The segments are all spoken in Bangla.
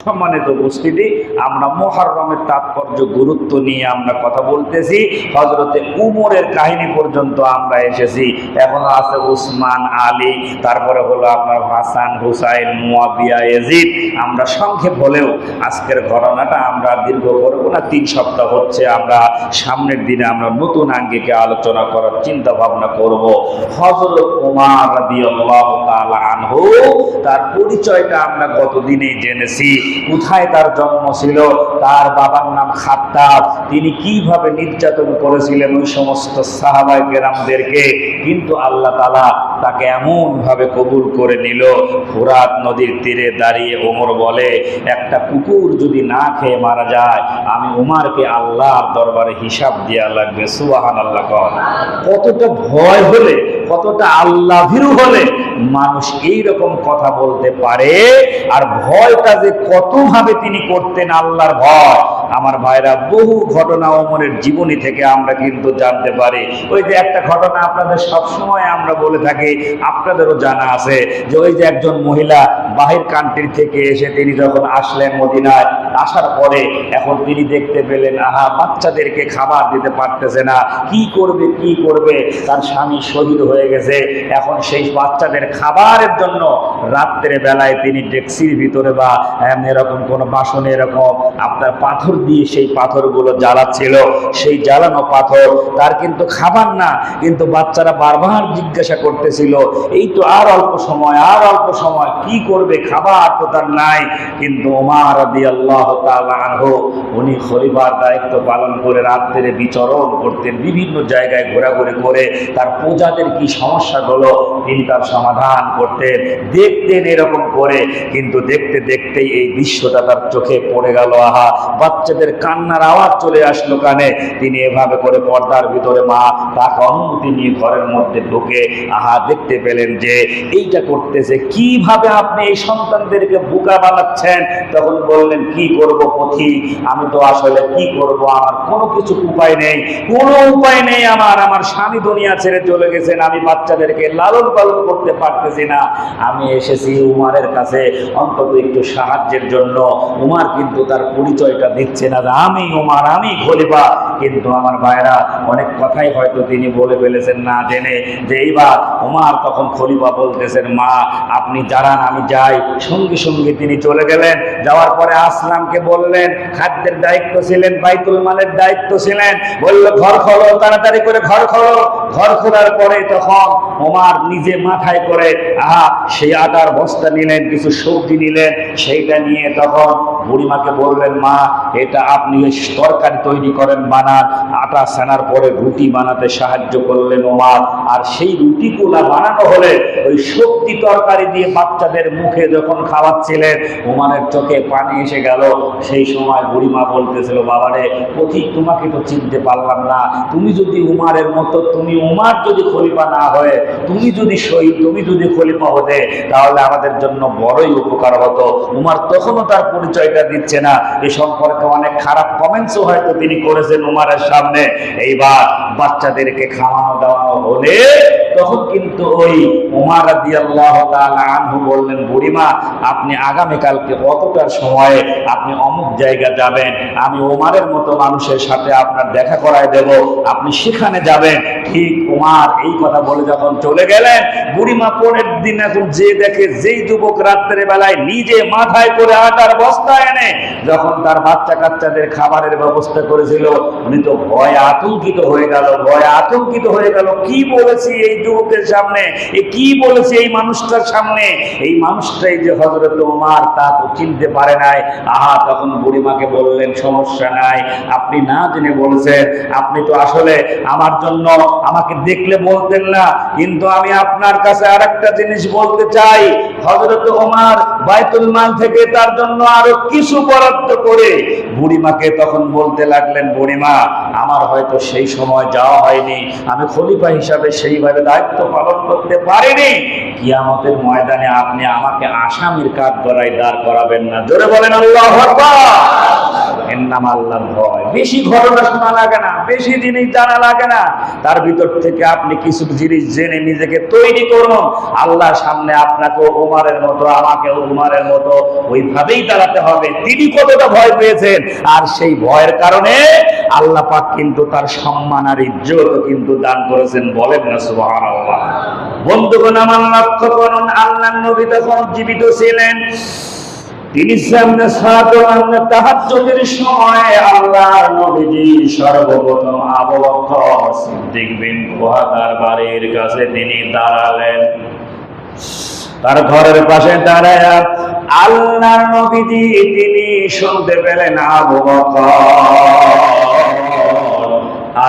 সম্মানিত উপস্থিতি, আমরা মুহররমের তাৎপর্য গুরুত্ব নিয়ে আমরা কথা বলতেছি। হযরতে উমরের কাহিনী পর্যন্ত আমরা এসেছি। এখন আছে উসমান, আলী, তারপরে হলো আপনার হাসান, হুসাইন, মুয়াবিয়া, ইয়াজিদ। আমরা সংক্ষেপ হলেও আজকের ঘটনাটা আমরা দীর্ঘ করব না। 3 সপ্তাহ হচ্ছে, আমরা সামনের দিনে আমরা নতুন আঙ্গিকে আলোচনা করার চিন্তা ভাবনা করব। হযরত ওমর রাদিয়াল্লাহু তাআলা আনহু, তার পরিচয়টা আমরা গতদিনেই জেনেছি। কোথায় তার জন্ম ছিল, তার বাবার নাম খাত্তাব, তিনি কিভাবে নির্যাতন করেছিলেন ওই সমস্ত সাহাবায়ে কেরামদেরকে, কিন্তু আল্লাহ তাআলা তাকে এমন ভাবে কবুল করে নিল। ফুরাত নদীর তীরে দাঁড়িয়ে ওমর বলে, একটা কুকুর যদি না খেয়ে মারা যায়, আমি উমারকে আল্লাহর দরবারে হিসাব দেয়া লাগবে। সুবহানাল্লাহ। কতটা ভয় হলে, কতটা আল্লাহ ভীরু হলে মানুষ এইরকম কথা বলতে পারে। আর ভয়টা যে কতভাবে তিনি করতেন, আল্লাহর ভয়। আমার ভাইরা, বহু ঘটনা ওমরের জীবনী থেকে আমরা কিন্তু জানতে পারি। ওই যে একটা ঘটনা আপনাদের সবসময় আমরা বলে থাকি, আপনাদেরও জানা আছে, যে ওই যে একজন মহিলা বাহির কান্ট্রি থেকে এসে তিনি যখন আসলেন মদিনায়, আসার পরে এখন তিনি দেখতে পেলেন বাচ্চাদেরকে খাবার দিতে পারতেছে না, কি করবে, তার স্বামী শহীদ হয়ে গেছে। এখন সেই বাচ্চাদের খাবারের জন্য রাত্রে বেলায় তিনি ডেক্সির ভিতরে বা এরকম কোনো বাসনে এরকম আপনার পাথর দিয়ে সেই পাথরগুলো জ্বালাচ্ছিল। সেই জ্বালানো পাথর তার কিন্তু খাবার না, কিন্তু বাচ্চারা বারবার জিজ্ঞাসা করতেছিল, এই তো আর অল্প সময়, কি করবে, খাবার তো তার নাই। কিন্তু ওমর রাদিয়াল্লাহু তাআলা আনহু, উনি খলিফার দায়িত্ব পালন করে রাত্রে বিচরণ করতেন, বিভিন্ন জায়গায় ঘোরাঘুরি করে তার প্রজাদের কি সমস্যাগুলো তিনি তার সমাধান করতেন, দেখতেন এরকম করে। কিন্তু দেখতে দেখতেই এই দৃশ্যটা তার চোখে পড়ে গেল। বাচ্চাদের কান্নার আওয়াজ চলে আসলো কানে। তিনি এভাবে করে পর্দার ভিতরে মা তাকে অনুমতি নিয়ে ঘরের মধ্যে ঢুকে দেখতে পেলেন যে এইটা করতেছে, কিভাবে আপনি এই সন্তানদেরকে বোকা বানাচ্ছেন। তখন বললেন, কি করব পথি, আমি তো আসলে কি করব, আমার কোনো কিছু উপায় নেই, আমার স্বামী দুনিয়া ছেড়ে চলে গেছেন, আমি বাচ্চাদেরকে লালন পালন করতে পারতেছি না। আমি এসেছি উমারের কাছে অন্তত একটু সাহায্যের জন্য। উমার কিন্তু তার পরিচয়টা দিচ্ছে না যে আমি উমার, আমি খলিফা। কিন্তু আমার ভাইরা, অনেক কথাই হয়তো তিনি বলে ফেলেছেন না জেনে, যে এইবার উমার তখন খলিফা বলতেছেন, মা আপনি দাঁড়ান, আমি যাই। সঙ্গে সঙ্গে তিনি চলে গেলেন। যাওয়ার পরে আসলামকে বললেন, খাদ্যের দায়িত্ব ছিলেন, বাইতুল মালের দায়িত্ব ছিলেন, বলল ঘর খোলো, তাড়াতাড়ি করে ঘর খোলো। ঘর খোলার পরে তখন ওমর নিজে মাথায় করে সেই আটার বস্তা নিলেন, কিছু সবজি নিলেন, সেইটা নিয়ে তখন বুড়িমাকে বললেন, মা এটা আপনি তরকারি তৈরি করেন, বানান। আটা ছানার পরে রুটি বানাতে সাহায্য করলেন ওমর। আর সেই রুটিগুলা বানানো হলে ওই সবজি তরকারি দিয়ে বাচ্চাদের মুখে যখন খাওয়াচ্ছিলেন, ওমরের চোখে পানি এসে গেল। সেই সময় বুড়িমা বলতেছিল, বাবারে পথিক, তোমাকে তো চিনতে পারলাম না, তুমি যদি উমারের মতো, তুমি উমার যদি খলিফা না হয়ে তুমি যদি শহীদ, তুমি যদি খলিফা হতে, তাহলে আমাদের জন্য বড়ই উপকার হতো। উমার তখনও তার পরিচয়টা দিচ্ছে না। এ সম্পর্কে অনেক খারাপ কমেন্টসও হয়তো তিনি করেছেন উমারের সামনে। এইবার বাচ্চাদেরকে খাওয়ানো দাওয়ানো হলে তখন কিন্তু ওই ওমর রাদিয়াল্লাহু তাআলা আনহু বললেন, বুড়িমা আপনি আগামীকালকে অতটার সময়ে আপনি অমুক জায়গা যাবেন, আমি ওমরের মতো মানুষের সাথে আপনার দেখা করায় দেব, আপনি সেখানে যাবেন। ঠিক ওমর এই কথা বলে যখন চলে গেলেন, বুড়িমা পরের দিন এখন যে দেখে, যেই যুবক রাত্রে বেলায় নিজে মাথায় করে আটার বস্তা এনে যখন তার বাচ্চা কাচ্চাদের খাবারের ব্যবস্থা করেছিল, উনি তো ভয়ে আতঙ্কিত হয়ে গেল। কি বলেছি এই যুবকের সামনে, কি বলেছি এই মানুষটার সামনে, এই মানুষটাই যে হযরত ওমর, তা তো চিনতে পারে নাই। তখন বুড়িমাকে বললেন, সমস্যা নাই, আপনি না জেনে বলছেন, আপনি তো আসলে আমার জন্য আমাকে দেখলে বলতেন না, কিন্তু আমি আপনার কাছে আরেকটা জিনিস বলতে চাই। হযরত ওমর বাইতুল মাল থেকে তার জন্য আরো কিছু বরাদ্দ করে বুড়িমাকে তখন বলতে লাগলেন, বুড়িমা আমার হয়তো সেই সময় যাওয়া হয়নি, আমি খলিফা হিসাবে সেইভাবে দায়িত্ব পালন করতে পারিনি। কিয়ামতের ময়দানে আপনি আমাকে আসামির কাঠগড়ায় দাঁড় করাবেন না। জোরে বলেন আল্লাহু আকবার। এর নাম আল্লাহর ভয়। বেশি ঘটনা শোনা লাগে না, বেশি জিনিস জানা লাগে না, তার ভিতর থেকে আপনি কিছু জিনিস জেনে নিজেকে তৈরি করুন। আল্লাহর সামনে আপনাকে উমারের মতো, আমাকেও উমারের মতো ওইভাবেই দাঁড়াতে হবে। তিনি কতটা ভয় পেয়েছেন, আর সেই ভয়ের কারণে আল্লাহ পাক কিন্তু তার সম্মান আর ইজ্জত কিন্তু দান করেছেন। বলেন না সুবহানাল্লাহ। বন্ধুগণ আমার লক্ষ্য করুন, আল্লাহর নবী তখন জীবিত ছিলেন। তিনি সামনে সাতওয়াক্ত তাহাজ্জুদের সময় আল্লাহর নবীজি সর্বপ্রথম আবু বকর সিদ্দিক বিন কুহাতার বাড়ির কাছে তিনি দাঁড়ালেন। তার ঘরের পাশে দাঁড়ায় আল্লাহর নবীজি তিনি শুনতে পেলেন আবু বকর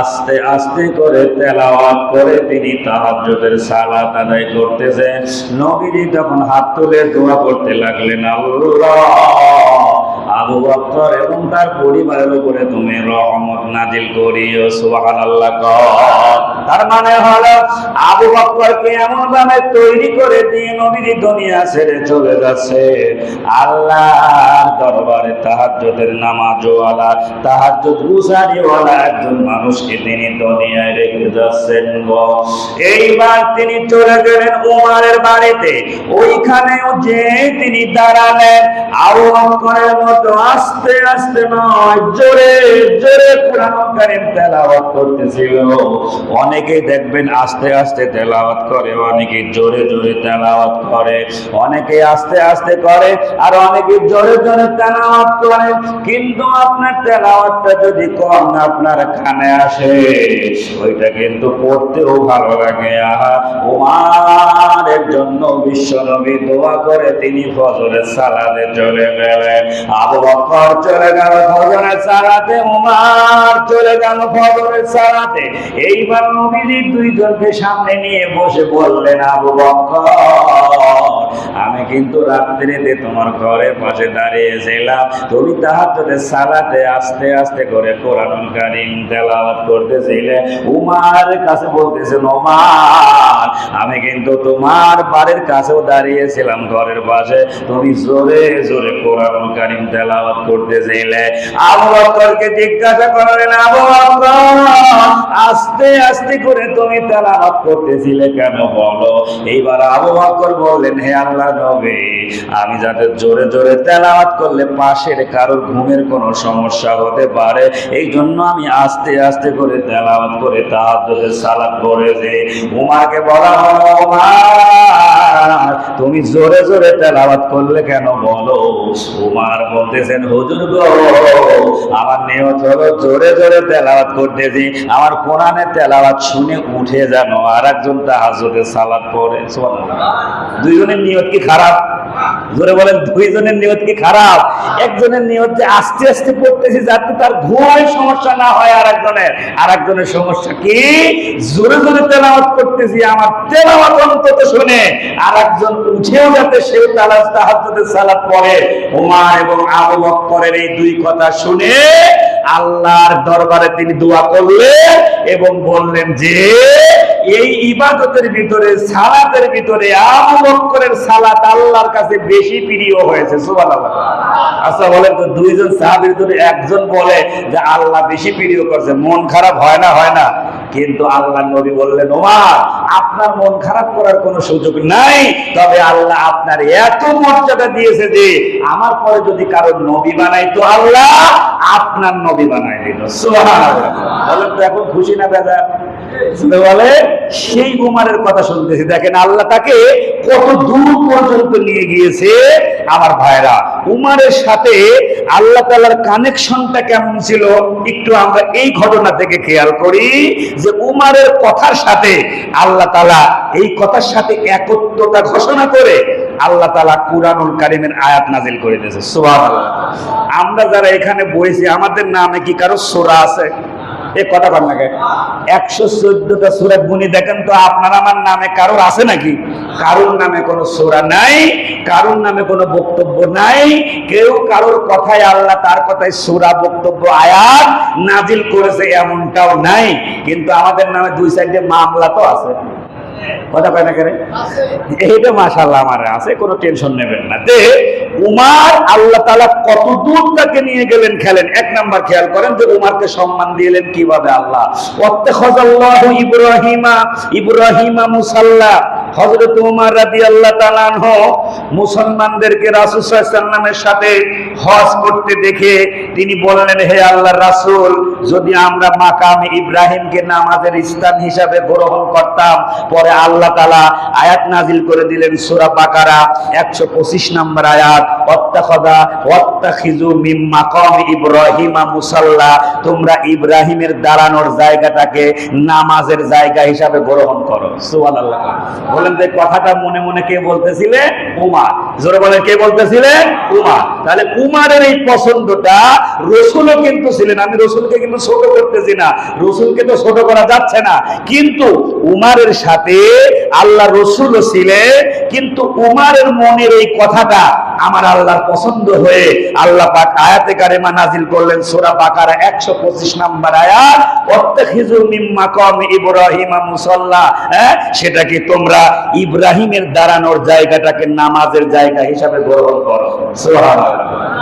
আস্তে আস্তে করে তেলাওয়াত করে তিনি তাহাজ্জুদের সালাত আদায় করতেছেন। নবীজি তখন হাত তুলে দোয়া করতে লাগলেন, আল্লাহ আবু বকর এবং তার পরিবারের উপরে তুমি রহমত নাজিল করিও। সুবহানাল্লাহ। তার মানে হলো আবু বকরকে এমন ভাবে তৈরি করে দিয়ে নবীজি দুনিয়া ছেড়ে চলে যাচ্ছে। আল্লাহর দরবারে তাহাজ্জুদের নামাজওয়ালা, তাহাজ্জুদ গুজারিওয়ালা একজন মানুষকে তিনি দুনিয়ায় রেখে যাচ্ছেন। এইবার তিনি চলে গেলেন উমারের বাড়িতে। ওইখানেও যে তিনি দাঁড়ালেন, আবু বকরের মতো আস্তে আস্তে নয়, জোরে জোরে কোরআন কারীম তেলাওয়াত করতেছিল। অনেকে দেখবেন আস্তে আস্তে তেলাওয়াত করে, অনেকে জোরে জোরে তেলাওয়াত করে, অনেকে আস্তে আস্তে করে, আর অনেকে জোরে জোরে তেলাওয়াত করে। কিন্তু আপনার তেলাওয়াতটা যদি কম আপনার কানে আসে, ওইটা কিন্তু পড়তেও ভালো লাগে। আহা, উমারের জন্য বিশ্বনবী দোয়া করে তিনি ফজরের সালাতে চলে গেলেন। আবু বকর চলে গেল ফজরের সালাতে, উমার চলে গেল ফজরের সালাতে। এইবার নবীজি দুইজনকে সামনে নিয়ে বসে বললেন, আবু বকর আমি কিন্তু রাত্রিতে তোমার ঘরের পাশে দাঁড়িয়েছিলাম, তুমি তাহাজ্জুদের সালাতে আস্তে আস্তে করে কোরআনুল কারীম তেলাওয়াত করতেছিলে। উমারের কাছে বলতেছেন, ওমর আমি কিন্তু তোমার বাড়ির কাছেও দাঁড়িয়েছিলাম ঘরের পাশে, তুমি জোরে জোরে কোরআনুল কারীম তেলাওয়াত করতেছিলে। আবু বকরকে জিজ্ঞাসা করলেন, আবু বকর আস্তে আস্তে করে তুমি তেলাওয়াত করতেছিলে কেন বলো? এইবার আবু বকর বললেন, হে আল্লাহর নবী, আমি যাতে জোরে জোরে তেলাওয়াত করলে পাশের কারোর ঘুমের কোনো সমস্যা হতে পারে, এই জন্য আমি আস্তে আস্তে করে তেলাওয়াত করে তাহাজ্জুদের সালাত পড়েছি। উমারকে বলা হলো, উমার তুমি জোরে জোরে তেলাওয়াত করলে কেন বলো? উমার বলতেছেন, হুজুর গো আমার নিয়ত হলো জোরে জোরে তেলাওয়াত করতেছি, আমার কোরআনের তেলাওয়াত শুনে উঠে যেন আর একজন তাহাজ্জুদের সালাত পড়ে। সুবহানাল্লাহ। দুইজনের নিয়ত কি খারাপ? জোরে বলেন, দুইজনের নিয়ত কি খারাপ? একজনের নিয়ত যে আস্তে আস্তে পড়তেছি যাতে তার ঘুমের সমস্যা না হয়, আর একজনের সমস্যা কি জোরে জোরে তেলাওয়াত করতেছি, আমার তেলাওয়াত অন্তত শুনে আর একজন উঠেও যাতে সেও তাহাজ্জুদের সালাত পড়ে। ওমর এবং আবু বকরের এই দুই কথা শুনে আল্লাহর দরবারে তিনি দোয়া করলেন এবং বললেন যে এই ইবাদতের ভিতরে, সালাতের ভিতরে আবু বকরের সালাত আল্লাহর কাছে বেশি প্রিয় হয়েছে। সুবহানাল্লাহ। আচ্ছা বলেন তো, দুইজন সাহাবীর ভিতরে একজন বলে যে আল্লাহ বেশি প্রিয় করছে, মন খারাপ হয় না? হয় না? কিন্তু আল্লাহ নবী বললেন, ওমর আপনার মন খারাপ করার কোনো সুযোগ নাই, তবে আল্লাহ আপনার এত মর্যাদা দিয়েছে যে আমার পরে যদি কারো নবী বানাইতো আল্লাহ আপনার নবী বানাই দিত। সুবহানাল্লাহ। বলেন তো এখন খুশি না বেজার? বলে সেই উমারের কথা শুনতেছি, দেখেন আল্লাহ তাকে কত দূর পর্যন্ত নিয়ে গিয়েছে। আমার ভাইরা, উমারের সাথে আল্লাহ তাআলার কানেকশনটা কেমন ছিল একটু আমরা এই ঘটনা থেকে খেয়াল করি, যে উমারের কথার সাথে আল্লাহ তাআলা এই কথার সাথে একত্বতা ঘোষণা করে আল্লাহ তাআলা কুরআনুল কারীমের আয়াত নাজিল করে দিয়েছে। সুবহানাল্লাহ। আমরা যারা এখানে বসেছি আমাদের নামে কি কারো সূরা আছে? এই কথা বল না, 114টা সূরা গুনি দেখেন তো আপনার আমার নামে কারোর আছে নাকি? কারোর নামে কোনো সূরা নাই, কারোর নামে কোনো বক্তব্য নাই, কেউ কারোর কথায় আল্লাহ তার কথায় সূরা, বক্তব্য, আয়াত নাজিল করেছে এমনটাও নাই। কিন্তু আমাদের নামে দুই সাইডে মামলা তো আছে। কথা কয় না করে এইটা মাশাআল্লাহ আমার আছে, কোনো টেনশন নেবেন না। যে উমার আল্লাহ তাআলা কত দূর তাকে নিয়ে গেলেন খেলেন। এক নাম্বার খেয়াল করেন যে উমারকে সম্মান দিলেন কিভাবে আল্লাহ। ওয়াত্তাখাযাল্লাহু ইব্রাহিমা মুসাল্লা। হযরত উমর রাদিয়াল্লাহু তাআলা আনহু মুসলমানদেরকে রাসূল সাল্লাল্লাহু আলাইহি ওয়াসাল্লামের সাথে হজ করতে দেখে তিনি বললেন, হে আল্লাহর রাসূল, যদি আমরা মাকাম ইব্রাহিমকে নামাজের স্থান হিসাবে গ্রহণ করতাম। পরে আল্লাহ তাআলা আয়াত নাজিল করে দিলেন সূরা বাকারা 125 নম্বর আয়াত, ওয়াত্তাখিযু মিন মাকাম ইব্রাহিমা মুসাল্লা। তোমরা ইব্রাহিমের দাঁড়ানোর জায়গাটাকে নামাজের জায়গা হিসাবে গ্রহণ করো। সুবহানাল্লাহ। বলেন যে কথাটা মনে মনে কে বলতেছিলেন? উমর। জোরে বলেন কে বলতেছিলেন? উমর। তাহলে উমরের এই পছন্দটা রাসূলও কিন্তু ছিলেন। আমি রাসূলকে কিন্তু ছোট করতেছি না, রাসূলকে তো ছোট করা যাচ্ছে না, কিন্তু উমরের সাথে আল্লাহ রাসূলও ছিলেন। কিন্তু উমরের মনের এই কথাটা আমার আল্লাহর পছন্দ হয়ে আল্লাহ পাক আয়াতে কারিমা নাজিল করলেন সূরা বাকারা 125 নম্বর আয়াত, ওয়াত্তাখিযু মিন মাকাম ইব্রাহিমা মুসাল্লা। সেটা কি তোমরা ইব্রাহিমের দাঁড়ানোর জায়গাটাকে নামাজের জায়গা হিসাবে গ্রহণ করো। সুবহানাল্লাহ।